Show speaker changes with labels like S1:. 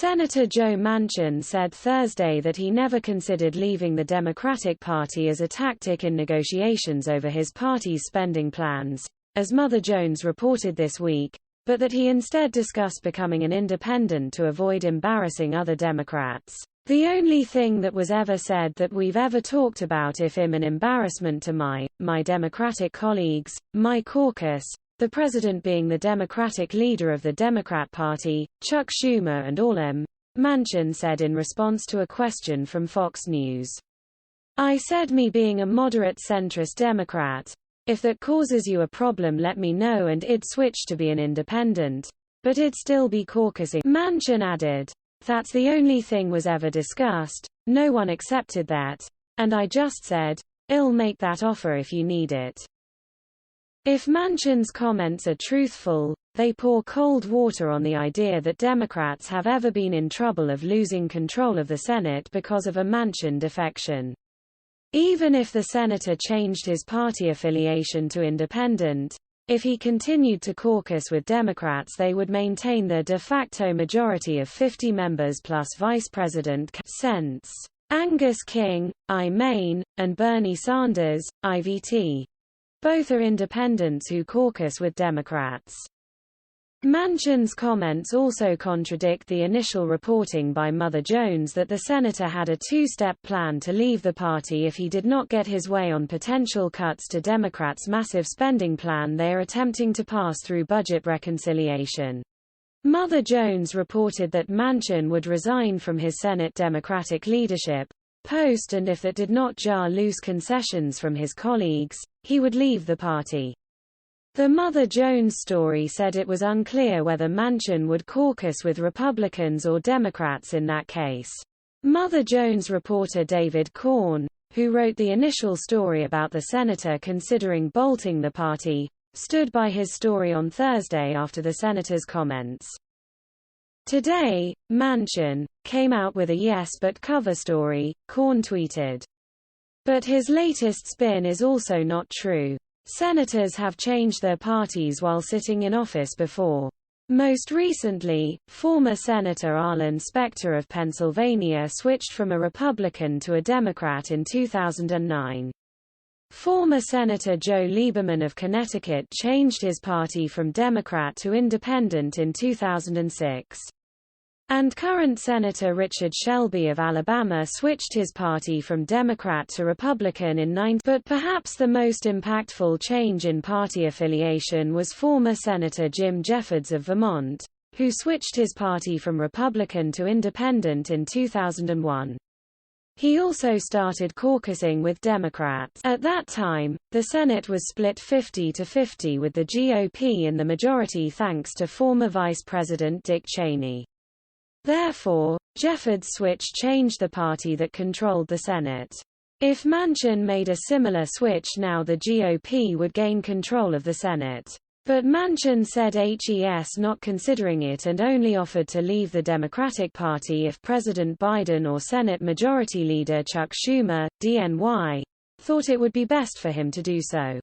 S1: Senator Joe Manchin said Thursday that he never considered leaving the Democratic Party as a tactic in negotiations over his party's spending plans, as Mother Jones reported this week, but that he instead discussed becoming an independent to avoid embarrassing other Democrats. The only thing that was ever said that we've ever talked about if I'm an embarrassment to my Democratic colleagues, my caucus, the president being the Democratic leader of the Democrat Party, Chuck Schumer and all Manchin said in response to a question from Fox News. I said me being a moderate centrist Democrat. If that causes you a problem let me know and I'd switch to be an independent. But I'd still be caucusing. Manchin added. That's the only thing was ever discussed, no one accepted that. And I just said, I'll make that offer if you need it. If Manchin's comments are truthful, they pour cold water on the idea that Democrats have ever been in trouble of losing control of the Senate because of a Manchin defection. Even if the senator changed his party affiliation to independent, if he continued to caucus with Democrats they would maintain their de facto majority of 50 members plus Vice President Sents. Angus King, I Maine, and Bernie Sanders, IVT. Both are independents who caucus with Democrats. Manchin's comments also contradict the initial reporting by Mother Jones that the senator had a two-step plan to leave the party if he did not get his way on potential cuts to Democrats' massive spending plan they are attempting to pass through budget reconciliation. Mother Jones reported that Manchin would resign from his Senate Democratic leadership post and if that did not jar loose concessions from his colleagues, he would leave the party. The Mother Jones story said it was unclear whether Manchin would caucus with Republicans or Democrats in that case. Mother Jones reporter David Korn, who wrote the initial story about the senator considering bolting the party, stood by his story on Thursday after the senator's comments. Today, Manchin came out with a yes but cover story, Korn tweeted. But his latest spin is also not true. Senators have changed their parties while sitting in office before. Most recently, former Senator Arlen Specter of Pennsylvania switched from a Republican to a Democrat in 2009. Former Senator Joe Lieberman of Connecticut changed his party from Democrat to Independent in 2006. And current Senator Richard Shelby of Alabama switched his party from Democrat to Republican in 9. But perhaps the most impactful change in party affiliation was former Senator Jim Jeffords of Vermont, who switched his party from Republican to Independent in 2001. He also started caucusing with Democrats. At that time, the Senate was split 50-50 with the GOP in the majority thanks to former Vice President Dick Cheney. Therefore, Jeffords' switch changed the party that controlled the Senate. If Manchin made a similar switch now the GOP would gain control of the Senate. But Manchin said HES not considering it and only offered to leave the Democratic Party if President Biden or Senate Majority Leader Chuck Schumer, DNY, thought it would be best for him to do so.